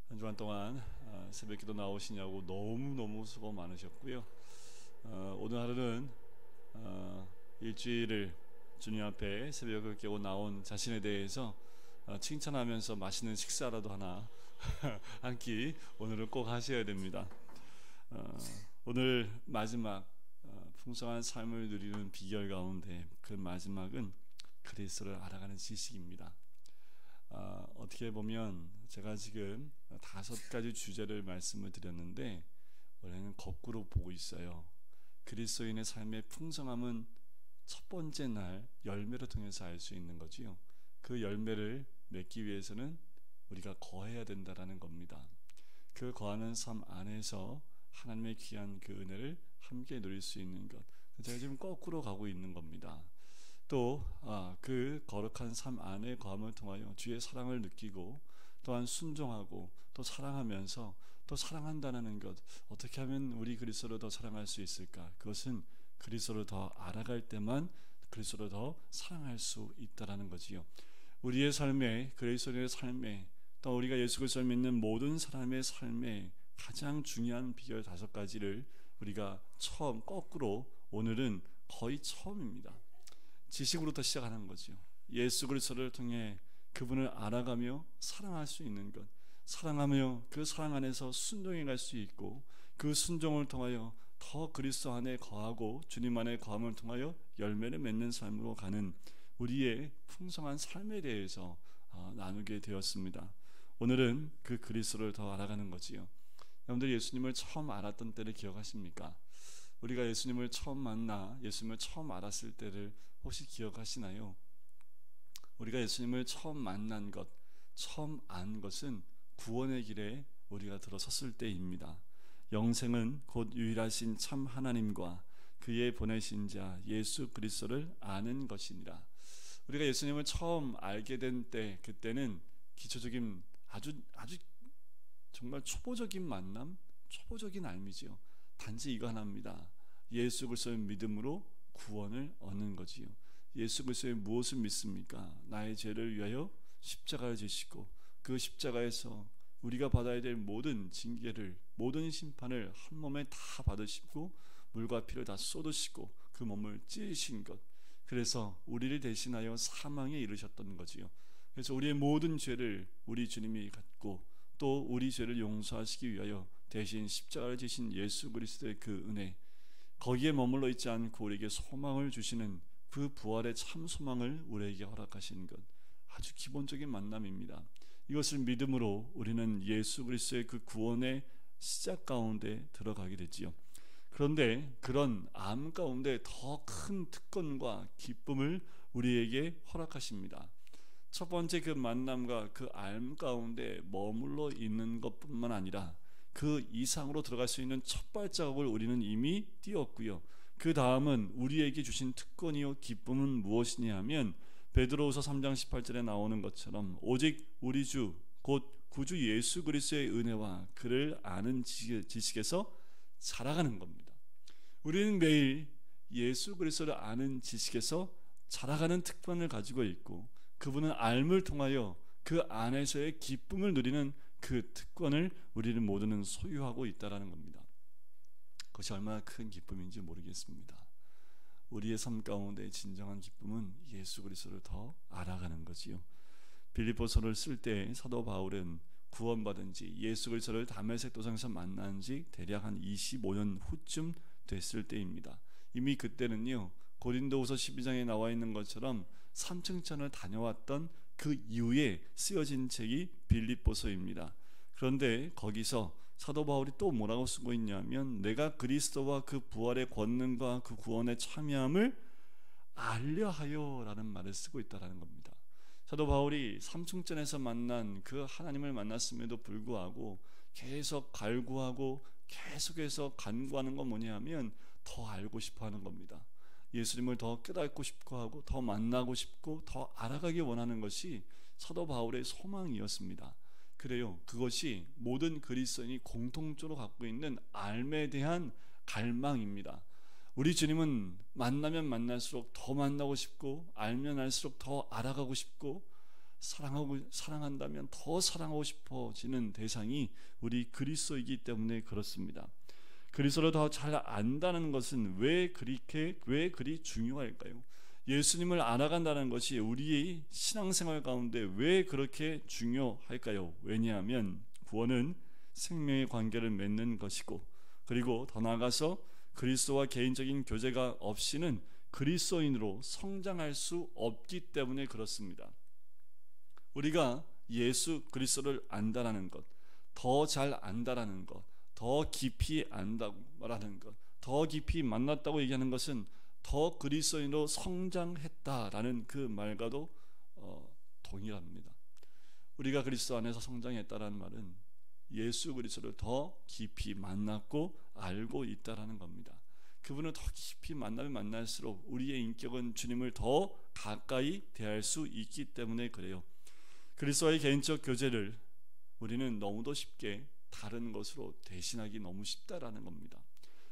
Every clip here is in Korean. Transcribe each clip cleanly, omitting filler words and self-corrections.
한 주간 동안 새벽기도 나오시냐고 너무 수고 많으셨고요. 오늘 하루는 일주일을 주님 앞에 새벽을 깨고 나온 자신에 대해서 칭찬하면서 맛있는 식사라도 하나 한 끼 오늘은 꼭 하셔야 됩니다. 오늘 마지막 풍성한 삶을 누리는 비결 가운데 그 마지막은 그리스도를 알아가는 지식입니다. 어떻게 보면 제가 지금 5가지 주제를 말씀을 드렸는데 원래는 거꾸로 보고 있어요. 그리스도인의 삶의 풍성함은 첫 번째 날 열매를 통해서 알 수 있는 거지요. 그 열매를 맺기 위해서는 우리가 거해야 된다라는 겁니다. 그 거하는 삶 안에서 하나님의 귀한 그 은혜를 함께 누릴 수 있는 것, 제가 지금 거꾸로 가고 있는 겁니다. 또 그 거룩한 삶 안에 거함을 통하여 주의 사랑을 느끼고 또한 순종하고 또 사랑하면서 또 사랑한다는 것, 어떻게 하면 우리 그리스도를 더 사랑할 수 있을까? 그것은 그리스도를 더 알아갈 때만 그리스도를 더 사랑할 수 있다라는 거지요. 우리의 삶에, 그리스도의 삶에, 또 우리가 예수 그리스도를 믿는 모든 사람의 삶에 가장 중요한 비결 5가지를 우리가 처음 거꾸로, 오늘은 거의 처음입니다. 지식으로부터 시작하는 거죠. 예수 그리스도를 통해 그분을 알아가며 사랑할 수 있는 것, 사랑하며 그 사랑 안에서 순종해 갈 수 있고, 그 순종을 통하여 더 그리스도 안에 거하고 주님 안에 거함을 통하여 열매를 맺는 삶으로 가는 우리의 풍성한 삶에 대해서 나누게 되었습니다. 오늘은 그 그리스도를 더 알아가는 거지요. 여러분들 예수님을 처음 알았던 때를 기억하십니까? 우리가 예수님을 처음 만나 예수님을 처음 알았을 때를 혹시 기억하시나요? 우리가 예수님을 처음 만난 것, 처음 안 것은 구원의 길에 우리가 들어섰을 때입니다. 영생은 곧 유일하신 참 하나님과 그의 보내신 자 예수 그리스도를 아는 것이니라. 우리가 예수님을 처음 알게 된 때, 그때는 기초적인 아주 정말 초보적인 만남, 초보적인 알미지요. 단지 이거 하나입니다. 예수 그리스도의 믿음으로 구원을 얻는 거지요. 예수 그리스도의 무엇을 믿습니까? 나의 죄를 위하여 십자가를 지시고 그 십자가에서 우리가 받아야 될 모든 징계를, 모든 심판을 한 몸에 다 받으시고 물과 피를 다 쏟으시고 그 몸을 찢으신 것, 그래서 우리를 대신하여 사망에 이르셨던 거지요. 그래서 우리의 모든 죄를 우리 주님이 갖고 또 우리 죄를 용서하시기 위하여 대신 십자가를 지신 예수 그리스도의 그 은혜, 거기에 머물러 있지 않고 우리에게 소망을 주시는 그 부활의 참 소망을 우리에게 허락하신 것, 아주 기본적인 만남입니다. 이것을 믿음으로 우리는 예수 그리스도의 그 구원의 시작 가운데 들어가게 되지요. 그런데 그런 암 가운데 더 큰 특권과 기쁨을 우리에게 허락하십니다. 첫 번째 그 만남과 그 알 가운데 머물러 있는 것뿐만 아니라 그 이상으로 들어갈 수 있는 첫 발자국을 우리는 이미 띄었고요. 그 다음은 우리에게 주신 특권이요 기쁨은 무엇이냐 하면 베드로후서 3장 18절에 나오는 것처럼 오직 우리 주 곧 구주 예수 그리스도의 은혜와 그를 아는 지식에서 자라가는 겁니다. 우리는 매일 예수 그리스도를 아는 지식에서 자라가는 특권을 가지고 있고, 그분은 알을 통하여 그 안에서의 기쁨을 누리는 그 특권을 우리는 모두는 소유하고 있다라는 겁니다. 그것이 얼마나 큰 기쁨인지 모르겠습니다. 우리의 삶 가운데 진정한 기쁨은 예수 그리스도를 더 알아가는 거지요. 빌립보서를 쓸 때 사도 바울은 구원받은 지, 예수 그리스도를 다메섹 도상에서 만난 지 대략 한 25년 후쯤 됐을 때입니다. 이미 그때는요, 고린도후서 12장에 나와 있는 것처럼 삼층천을 다녀왔던 그 이후에 쓰여진 책이 빌립보서입니다. 그런데 거기서 사도 바울이 또 뭐라고 쓰고 있냐면, 내가 그리스도와 그 부활의 권능과 그 구원의 참여함을 알려하여 라는 말을 쓰고 있다는 겁니다. 사도 바울이 삼층전에서 만난 그 하나님을 만났음에도 불구하고 계속 갈구하고 계속해서 간구하는 건 뭐냐면 더 알고 싶어 하는 겁니다. 예수님을 더 깨닫고 싶고 하고 더 만나고 싶고 더 알아가기 원하는 것이 사도 바울의 소망이었습니다. 그래요. 그것이 모든 그리스도인이 공통적으로 갖고 있는 삶에 대한 갈망입니다. 우리 주님은 만나면 만날수록 더 만나고 싶고 알면 알수록 더 알아가고 싶고 사랑한다면 더 사랑하고 싶어지는 대상이 우리 그리스도이기 때문에 그렇습니다. 그리스도를 더 잘 안다는 것은 왜 그리 중요할까요? 예수님을 알아간다는 것이 우리의 신앙생활 가운데 왜 그렇게 중요할까요? 왜냐하면 구원은 생명의 관계를 맺는 것이고, 그리고 더 나아가서 그리스도와 개인적인 교제가 없이는 그리스도인으로 성장할 수 없기 때문에 그렇습니다. 우리가 예수 그리스도를 안다라는 것, 더 잘 안다라는 것, 더 깊이 안다라는 것, 더 깊이 만났다고 얘기하는 것은 더 그리스도인으로 성장했다라는 그 말과도 동일합니다. 우리가 그리스도 안에서 성장했다라는 말은 예수 그리스도를 더 깊이 만났고 알고 있다라는 겁니다. 그분을 더 깊이 만나면 만날수록 우리의 인격은 주님을 더 가까이 대할 수 있기 때문에 그래요. 그리스도와의 개인적 교제를 우리는 너무도 쉽게 다른 것으로 대신하기 너무 쉽다라는 겁니다.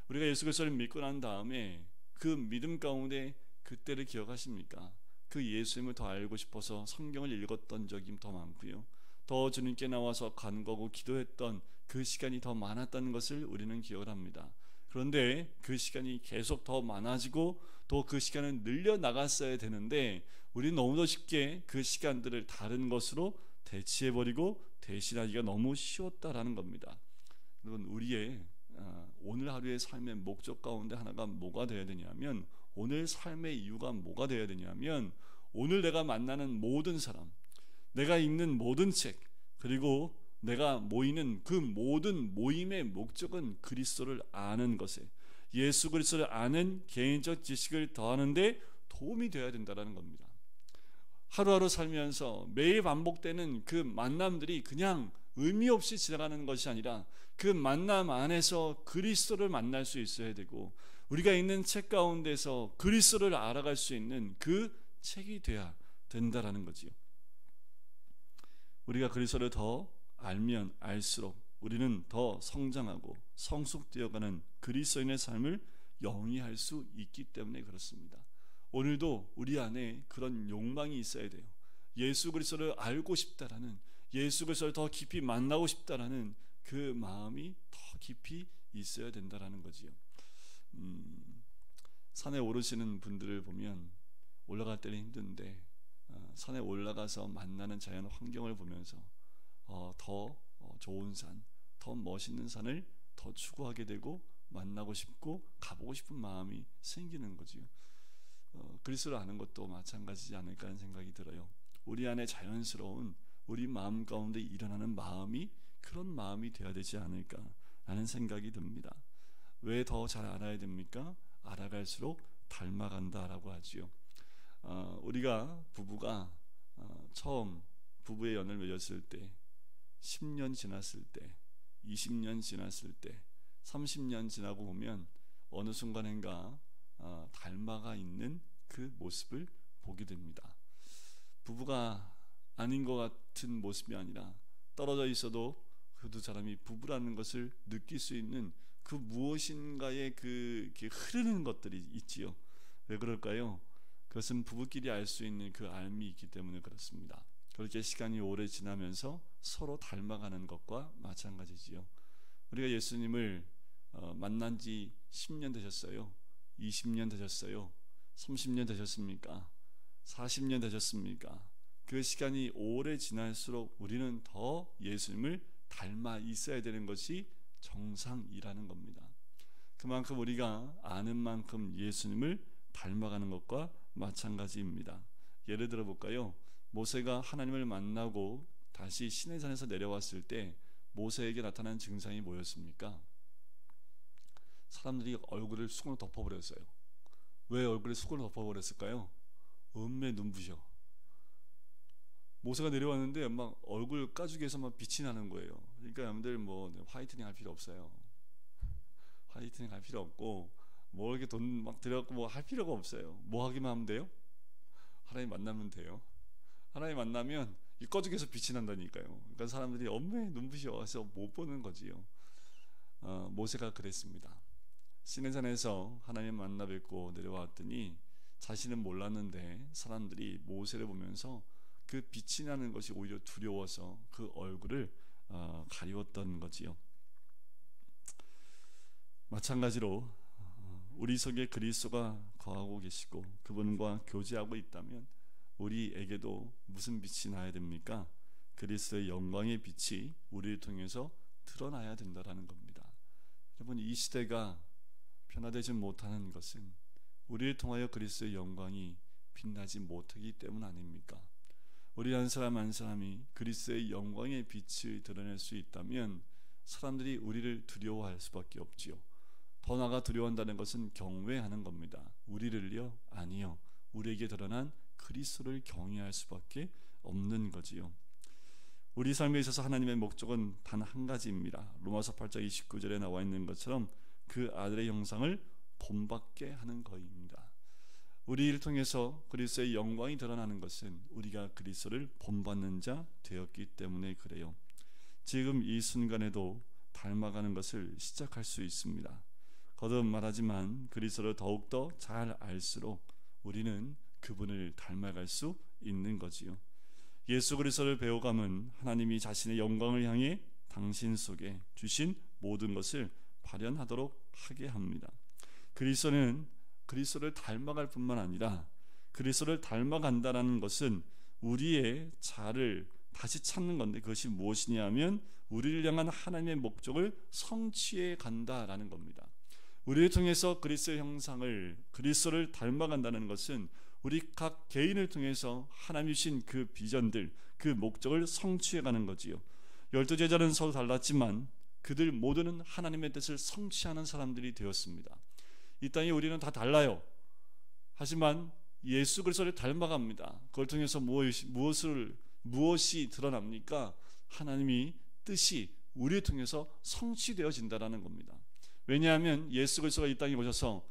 우리가 예수 그리스도를 믿고 난 다음에 그 믿음 가운데 그때를 기억하십니까? 그 예수님을 더 알고 싶어서 성경을 읽었던 적이 더 많고요, 더 주님께 나와서 간구하고 기도했던 그 시간이 더 많았다는 것을 우리는 기억을 합니다. 그런데 그 시간이 계속 더 많아지고 또 그 시간은 늘려나갔어야 되는데 우리는 너무도 쉽게 그 시간들을 다른 것으로 대체해버리고 대신하기가 너무 쉬웠다라는 겁니다. 여러분, 우리의 오늘 하루의 삶의 목적 가운데 하나가 뭐가 되어야 되냐면, 오늘 삶의 이유가 뭐가 되어야 되냐면, 오늘 내가 만나는 모든 사람, 내가 읽는 모든 책, 그리고 내가 모이는 그 모든 모임의 목적은 그리스도를 아는 것에, 예수 그리스도를 아는 개인적 지식을 더하는데 도움이 되어야 된다는 겁니다. 하루하루 살면서 매일 반복되는 그 만남들이 그냥 의미 없이 지나가는 것이 아니라 그 만남 안에서 그리스도를 만날 수 있어야 되고, 우리가 읽는 책 가운데서 그리스도를 알아갈 수 있는 그 책이 돼야 된다라는 거지요. 우리가 그리스도를 더 알면 알수록 우리는 더 성장하고 성숙되어가는 그리스도인의 삶을 영위할 수 있기 때문에 그렇습니다. 오늘도 우리 안에 그런 욕망이 있어야 돼요. 예수 그리스도를 알고 싶다라는, 예수 그리스도를 더 깊이 만나고 싶다라는 그 마음이 더 깊이 있어야 된다라는 거지요. 산에 오르시는 분들을 보면 올라갈 때는 힘든데 산에 올라가서 만나는 자연 환경을 보면서 더 좋은 산, 더 멋있는 산을 더 추구하게 되고 만나고 싶고 가보고 싶은 마음이 생기는 거지요. 그리스도를 아는 것도 마찬가지지 않을까 하는 생각이 들어요. 우리 안에 자연스러운 우리 마음 가운데 일어나는 마음이 그런 마음이 되어야 되지 않을까 하는 생각이 듭니다. 왜 더 잘 알아야 됩니까? 알아갈수록 닮아간다라고 하지요. 우리가 부부가 처음 부부의 연을 맺었을 때, 10년 지났을 때, 20년 지났을 때, 30년 지나고 보면 어느 순간인가 닮아가 있는 그 모습을 보게 됩니다. 부부가 아닌 것 같은 모습이 아니라 떨어져 있어도 그 두 사람이 부부라는 것을 느낄 수 있는 그 무엇인가의 그 흐르는 것들이 있지요. 왜 그럴까요? 그것은 부부끼리 알 수 있는 그 알미 있기 때문에 그렇습니다. 그렇게 시간이 오래 지나면서 서로 닮아가는 것과 마찬가지지요. 우리가 예수님을 만난 지 10년 되셨어요? 20년 되셨어요? 30년 되셨습니까? 40년 되셨습니까? 그 시간이 오래 지날수록 우리는 더 예수님을 닮아 있어야 되는 것이 정상이라는 겁니다. 그만큼 우리가 아는 만큼 예수님을 닮아가는 것과 마찬가지입니다. 예를 들어 볼까요? 모세가 하나님을 만나고 다시 시내산에서 내려왔을 때 모세에게 나타난 증상이 뭐였습니까? 사람들이 얼굴을 수건으로 덮어버렸어요. 왜 얼굴에 수건을 덮어버렸을까요? 음매 눈부셔. 모세가 내려왔는데 막 얼굴 가죽에서 막 빛이 나는 거예요. 그러니까 여러분들 뭐 화이트닝 할 필요 없어요. 화이팅 할 필요 없고 뭐 이렇게 돈 막 들여갖고 뭐 할 필요가 없어요. 뭐 하기만 하면 돼요? 하나님 만나면 돼요. 하나님 만나면 이 꺼죽에서 빛이 난다니까요. 그러니까 사람들이 엄매 눈부시 와서 못 보는 거지요. 모세가 그랬습니다. 시내산에서 하나님 만나 뵙고 내려왔더니 자신은 몰랐는데 사람들이 모세를 보면서 그 빛이 나는 것이 오히려 두려워서 그 얼굴을 가리웠던 거지요. 마찬가지로 우리 속에 그리스도가 거하고 계시고 그분과 교제하고 있다면 우리에게도 무슨 빛이 나야 됩니까? 그리스도의 영광의 빛이 우리를 통해서 드러나야 된다라는 겁니다. 여러분, 이 시대가 변화되지 못하는 것은 우리를 통하여 그리스도의 영광이 빛나지 못하기 때문 아닙니까? 우리 한 사람 한 사람이 그리스도의 영광의 빛을 드러낼 수 있다면 사람들이 우리를 두려워할 수밖에 없지요. 더 나아가 두려워한다는 것은 경외하는 겁니다. 우리를요? 아니요. 우리에게 드러난 그리스도를 경외할 수밖에 없는 거지요. 우리 삶에 있어서 하나님의 목적은 단 한 가지입니다. 로마서 8장 29절에 나와 있는 것처럼 그 아들의 형상을 본받게 하는 것입니다. 우리를 통해서 그리스도의 영광이 드러나는 것은 우리가 그리스도를 본받는 자 되었기 때문에 그래요. 지금 이 순간에도 닮아가는 것을 시작할 수 있습니다. 거듭 말하지만 그리스도를 더욱더 잘 알수록 우리는 그분을 닮아갈 수 있는 거지요. 예수 그리스도를 배워감은 하나님이 자신의 영광을 향해 당신 속에 주신 모든 것을 발현하도록 하게 합니다. 그리스도를 닮아갈 뿐만 아니라 그리스도를 닮아간다라는 것은 우리의 자를 다시 찾는 건데, 그것이 무엇이냐면 우리를 향한 하나님의 목적을 성취해 간다라는 겁니다. 우리를 통해서 그리스도의 형상을, 그리스도를 닮아간다는 것은 우리 각 개인을 통해서 하나님이 주신 그 비전들, 그 목적을 성취해 가는 거지요. 12제자는 서로 달랐지만 그들 모두는 하나님의 뜻을 성취하는 사람들이 되었습니다. 이 땅에 우리는 다 달라요. 하지만 예수 그리스도를 닮아갑니다. 그걸 통해서 무엇이 드러납니까? 하나님이 뜻이 우리를 통해서 성취되어진다라는 겁니다. 왜냐하면 예수 그리스도가 이 땅에 오셔서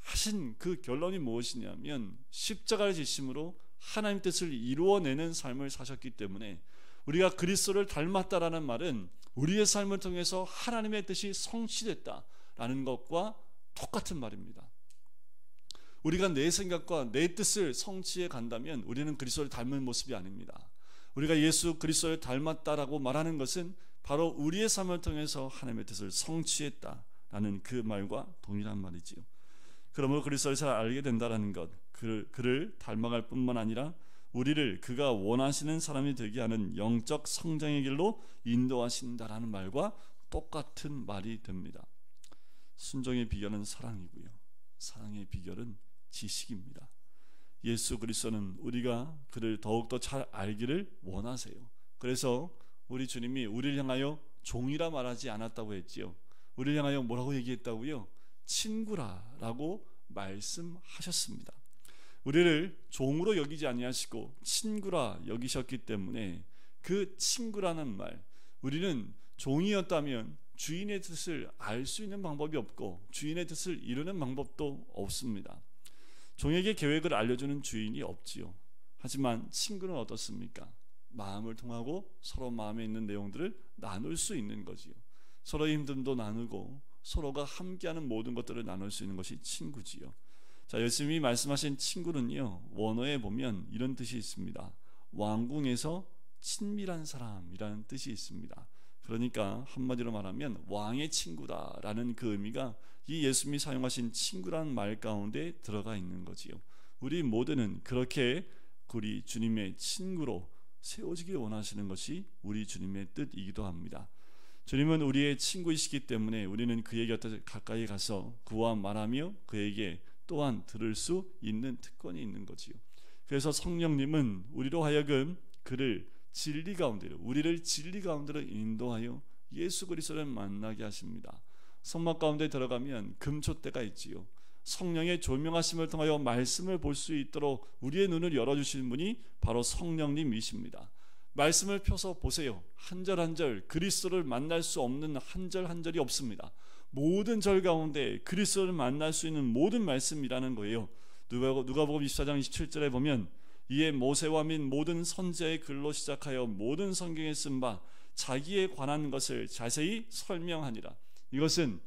하신 그 결론이 무엇이냐면 십자가를 지심으로 하나님 뜻을 이루어내는 삶을 사셨기 때문에 우리가 그리스도를 닮았다라는 말은 우리의 삶을 통해서 하나님의 뜻이 성취됐다라는 것과 똑같은 말입니다. 우리가 내 생각과 내 뜻을 성취해 간다면 우리는 그리스도를 닮은 모습이 아닙니다. 우리가 예수 그리스도를 닮았다라고 말하는 것은 바로 우리의 삶을 통해서 하나님의 뜻을 성취했다라는 그 말과 동일한 말이지요. 그러므로 그리스도를 잘 알게 된다라는 것, 그를 닮아갈 뿐만 아니라 우리를 그가 원하시는 사람이 되게 하는 영적 성장의 길로 인도하신다라는 말과 똑같은 말이 됩니다. 순종의 비결은 사랑이고요, 사랑의 비결은 지식입니다. 예수 그리스도는 우리가 그를 더욱더 잘 알기를 원하세요. 그래서 우리 주님이 우리를 향하여 종이라 말하지 않았다고 했지요. 우리를 향하여 뭐라고 얘기했다고요? 친구라라고 말씀하셨습니다. 우리를 종으로 여기지 아니하시고 친구라 여기셨기 때문에 그 친구라는 말, 우리는 종이었다면 주인의 뜻을 알 수 있는 방법이 없고 주인의 뜻을 이루는 방법도 없습니다. 종에게 계획을 알려주는 주인이 없지요. 하지만 친구는 어떻습니까? 마음을 통하고 서로 마음에 있는 내용들을 나눌 수 있는 거지요. 서로의 힘듦도 나누고 서로가 함께하는 모든 것들을 나눌 수 있는 것이 친구지요. 자, 예수님이 말씀하신 친구는요, 원어에 보면 이런 뜻이 있습니다. 왕궁에서 친밀한 사람이라는 뜻이 있습니다. 그러니까 한마디로 말하면 왕의 친구다라는 그 의미가 이 예수님이 사용하신 친구라는 말 가운데 들어가 있는 거지요. 우리 모두는 그렇게 우리 주님의 친구로 세워지길 원하시는 것이 우리 주님의 뜻이기도 합니다. 주님은 우리의 친구이시기 때문에 우리는 그의 곁에 가까이 가서 그와 말하며 그에게 또한 들을 수 있는 특권이 있는 거지요. 그래서 성령님은 우리로 하여금 그를 진리 가운데로, 우리를 진리 가운데로 인도하여 예수 그리스도를 만나게 하십니다. 성막 가운데 들어가면 금초대가 있지요. 성령의 조명하심을 통하여 말씀을 볼 수 있도록 우리의 눈을 열어주시는 분이 바로 성령님이십니다. 말씀을 펴서 보세요. 한 절 한 절 그리스도를 만날 수 없는 한 절 한 절이 없습니다. 모든 절 가운데 그리스도를 만날 수 있는 모든 말씀이라는 거예요. 누가복음 24장 27절에 보면 이에 모세와 및 모든 선지자의 글로 시작하여 모든 성경에 쓴 바 자기에 관한 것을 자세히 설명하니라. 이것은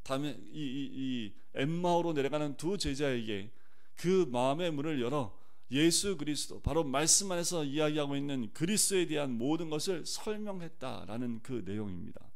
다음에 이 엠마오로 내려가는 두 제자에게 그 마음의 문을 열어 예수 그리스도, 바로 말씀 안에서 이야기하고 있는 그리스도에 대한 모든 것을 설명했다라는 그 내용입니다.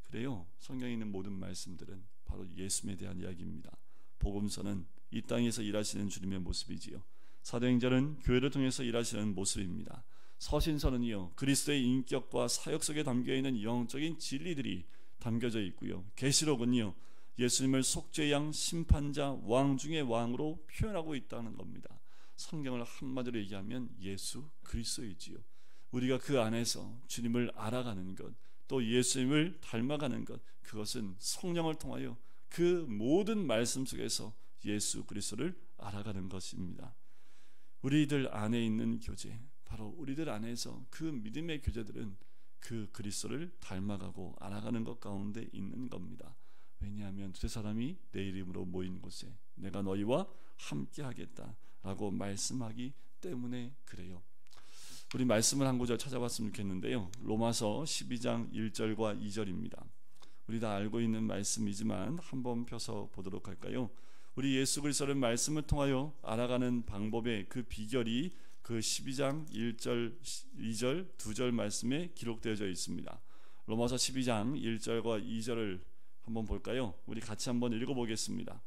그래요, 성경에 있는 모든 말씀들은 바로 예수님에 대한 이야기입니다. 복음서는 이 땅에서 일하시는 주님의 모습이지요. 사도행전은 교회를 통해서 일하시는 모습입니다. 서신서는요, 그리스도의 인격과 사역 속에 담겨있는 영적인 진리들이 담겨져 있고요. 계시록은요, 예수님을 속죄의 양, 심판자, 왕 중의 왕으로 표현하고 있다는 겁니다. 성경을 한마디로 얘기하면 예수 그리스도이지요. 우리가 그 안에서 주님을 알아가는 것, 또 예수님을 닮아가는 것, 그것은 성령을 통하여 그 모든 말씀 속에서 예수 그리스도를 알아가는 것입니다. 우리들 안에 있는 교제, 바로 우리들 안에서 그 믿음의 교제들은 그 그리스도를 닮아가고 알아가는 것 가운데 있는 겁니다. 왜냐하면 두세 사람이 내 이름으로 모인 곳에 내가 너희와 함께 하겠다라고 말씀하기 때문에 그래요. 우리 말씀을 한 구절 찾아봤으면 좋겠는데요, 로마서 12장 1절과 2절입니다. 우리 다 알고 있는 말씀이지만 한번 펴서 보도록 할까요? 우리 예수 그리스도를 말씀을 통하여 알아가는 방법의 그 비결이 그 12장 1절, 2절, 2절 말씀에 기록되어져 있습니다. 로마서 12장 1절과 2절을 한번 볼까요? 우리 같이 한번 읽어보겠습니다.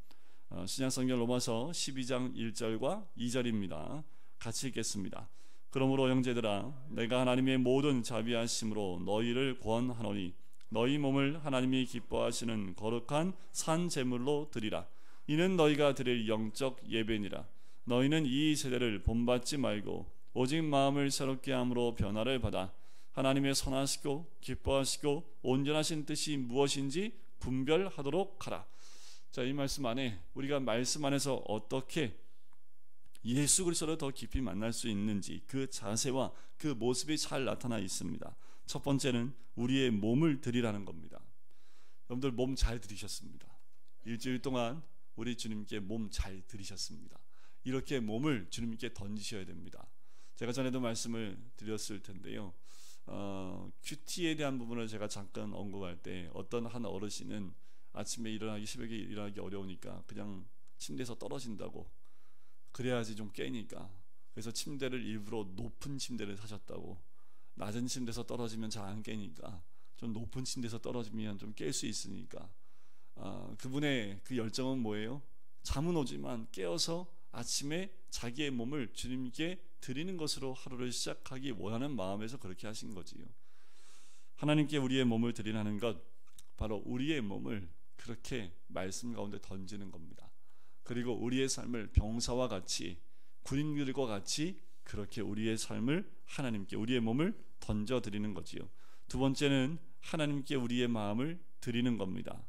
신약성경 로마서 12장 1절과 2절입니다. 같이 읽겠습니다. 그러므로 형제들아, 내가 하나님의 모든 자비하심으로 너희를 권하노니 너희 몸을 하나님이 기뻐하시는 거룩한 산 제물로 드리라. 이는 너희가 드릴 영적 예배니라. 너희는 이 세대를 본받지 말고 오직 마음을 새롭게 함으로 변화를 받아 하나님의 선하시고 기뻐하시고 온전하신 뜻이 무엇인지 분별하도록 하라. 자, 이 말씀 안에 우리가 말씀 안에서 어떻게 예수 그리스도를 더 깊이 만날 수 있는지 그 자세와 그 모습이 잘 나타나 있습니다. 첫 번째는 우리의 몸을 드리라는 겁니다. 여러분들 몸 잘 들이셨습니다. 일주일 동안 우리 주님께 몸 잘 드리셨습니다. 이렇게 몸을 주님께 던지셔야 됩니다. 제가 전에도 말씀을 드렸을 텐데요, 큐티에 대한 부분을 제가 잠깐 언급할 때 어떤 한 어르신은 아침에 일어나기, 새벽에 일어나기 어려우니까 그냥 침대에서 떨어진다고, 그래야지 좀 깨니까, 그래서 침대를 일부러 높은 침대를 사셨다고. 낮은 침대에서 떨어지면 잘 안 깨니까 좀 높은 침대에서 떨어지면 좀 깰 수 있으니까. 그분의 그 열정은 뭐예요? 잠은 오지만 깨어서 아침에 자기의 몸을 주님께 드리는 것으로 하루를 시작하기 원하는 마음에서 그렇게 하신 거지요. 하나님께 우리의 몸을 드리라는 것, 바로 우리의 몸을 그렇게 말씀 가운데 던지는 겁니다. 그리고 우리의 삶을 병사와 같이, 군인들과 같이 그렇게 우리의 삶을 하나님께, 우리의 몸을 던져드리는 거지요. 두 번째는 하나님께 우리의 마음을 드리는 겁니다.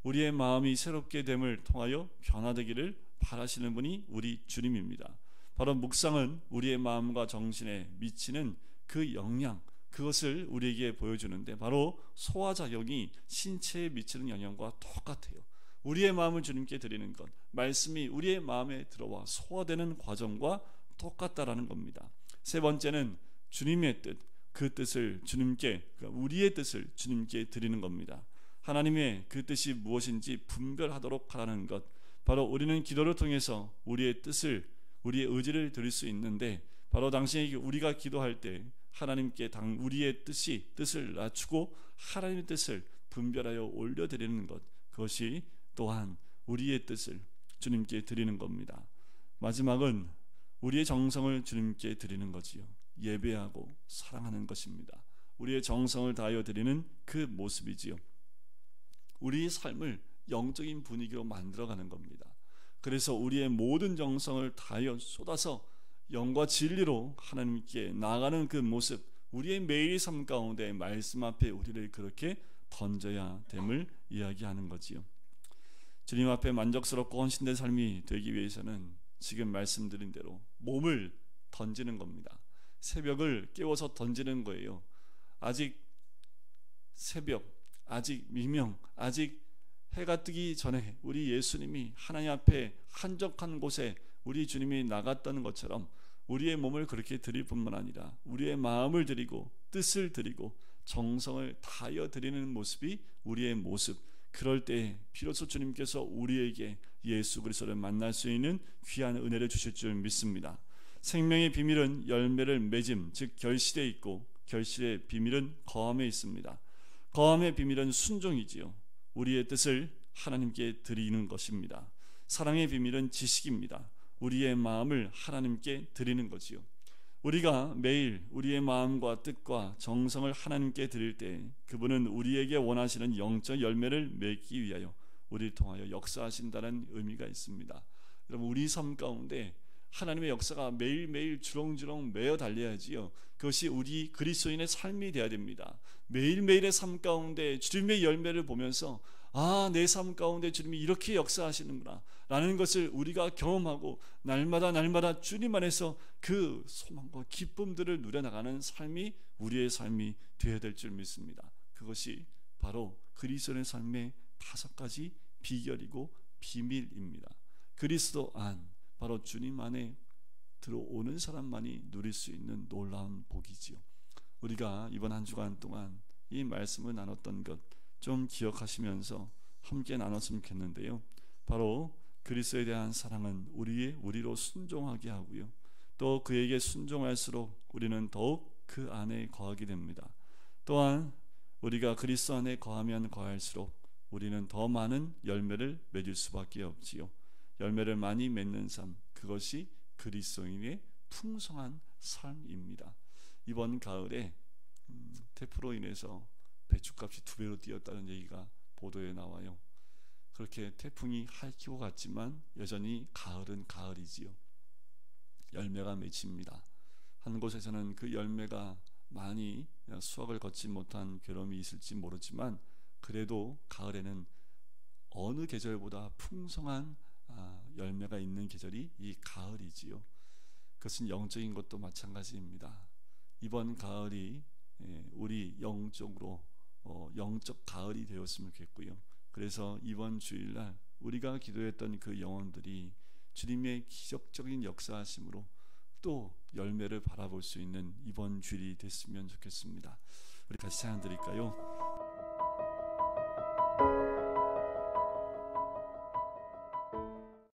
우리의 마음이 새롭게 됨을 통하여 변화되기를 바라시는 분이 우리 주님입니다. 바로 묵상은 우리의 마음과 정신에 미치는 그 영향, 그것을 우리에게 보여주는데, 바로 소화작용이 신체에 미치는 영향과 똑같아요. 우리의 마음을 주님께 드리는 것, 말씀이 우리의 마음에 들어와 소화되는 과정과 똑같다라는 겁니다. 세 번째는 주님의 뜻, 그 뜻을 주님께, 우리의 뜻을 주님께 드리는 겁니다. 하나님의 그 뜻이 무엇인지 분별하도록 하라는 것, 바로 우리는 기도를 통해서 우리의 뜻을, 우리의 의지를 드릴 수 있는데, 바로 당시에 우리가 기도할 때 하나님께 우리의 뜻을 낮추고 하나님의 뜻을 분별하여 올려드리는 것, 그것이 또한 우리의 뜻을 주님께 드리는 겁니다. 마지막은 우리의 정성을 주님께 드리는 거지요. 예배하고 사랑하는 것입니다. 우리의 정성을 다하여 드리는 그 모습이지요. 우리의 삶을 영적인 분위기로 만들어가는 겁니다. 그래서 우리의 모든 정성을 다하여 쏟아서 영과 진리로 하나님께 나아가는 그 모습, 우리의 매일의 삶 가운데 말씀 앞에 우리를 그렇게 던져야 됨을 이야기하는 거지요. 주님 앞에 만족스럽고 헌신된 삶이 되기 위해서는 지금 말씀드린 대로 몸을 던지는 겁니다. 새벽을 깨워서 던지는 거예요. 아직 새벽, 아직 미명, 아직 해가 뜨기 전에 우리 예수님이 하나님 앞에 한적한 곳에 우리 주님이 나갔다는 것처럼 우리의 몸을 그렇게 드릴 뿐만 아니라 우리의 마음을 드리고 뜻을 드리고 정성을 다하여 드리는 모습이 우리의 모습. 그럴 때 비로소 주님께서 우리에게 예수 그리스도를 만날 수 있는 귀한 은혜를 주실 줄 믿습니다. 생명의 비밀은 열매를 맺음, 즉 결실에 있고 결실의 비밀은 거함에 있습니다. 거함의 비밀은 순종이지요. 우리의 뜻을 하나님께 드리는 것입니다. 사랑의 비밀은 지식입니다. 우리의 마음을 하나님께 드리는 거지요. 우리가 매일 우리의 마음과 뜻과 정성을 하나님께 드릴 때 그분은 우리에게 원하시는 영적 열매를 맺기 위하여 우리를 통하여 역사하신다는 의미가 있습니다. 여러분, 우리 삶 가운데 하나님의 역사가 매일매일 주렁주렁 매어 달려야지요. 그것이 우리 그리스도인의 삶이 되어야 됩니다. 매일매일의 삶 가운데 주님의 열매를 보면서 내 삶 가운데 주님이 이렇게 역사하시는구나 라는 것을 우리가 경험하고 날마다 주님 안에서 그 소망과 기쁨들을 누려나가는 삶이 우리의 삶이 되어야 될 줄 믿습니다. 그것이 바로 그리스도의 삶의 5가지 비결이고 비밀입니다. 그리스도 안, 바로 주님 안에 들어오는 사람만이 누릴 수 있는 놀라운 복이지요. 우리가 이번 한 주간 동안 이 말씀을 나눴던 것 좀 기억하시면서 함께 나눴으면 좋겠는데요. 바로 그리스도에 대한 사랑은 우리로 순종하게 하고요. 또 그에게 순종할수록 우리는 더욱 그 안에 거하게 됩니다. 또한 우리가 그리스도 안에 거하면 거할수록 우리는 더 많은 열매를 맺을 수밖에 없지요. 열매를 많이 맺는 삶, 그것이 그리스도인의 풍성한 삶입니다. 이번 가을에 태풍으로 인해서 배추값이 2배로 뛰었다는 얘기가 보도에 나와요. 그렇게 태풍이 핥히고 갔지만 여전히 가을은 가을이지요. 열매가 맺힙니다. 한 곳에서는 그 열매가 많이 수확을 거치 못한 괴로움이 있을지 모르지만 그래도 가을에는 어느 계절보다 풍성한 열매가 있는 계절이 이 가을이지요. 그것은 영적인 것도 마찬가지입니다. 이번 가을이 우리 영적으로 영적 가을이 되었으면 좋겠고요. 그래서 이번 주일날 우리가 기도했던 그 영혼들이 주님의 기적적인 역사하심으로 또 열매를 바라볼 수 있는 이번 주일이 됐으면 좋겠습니다. 우리 같이 찬양 드릴까요?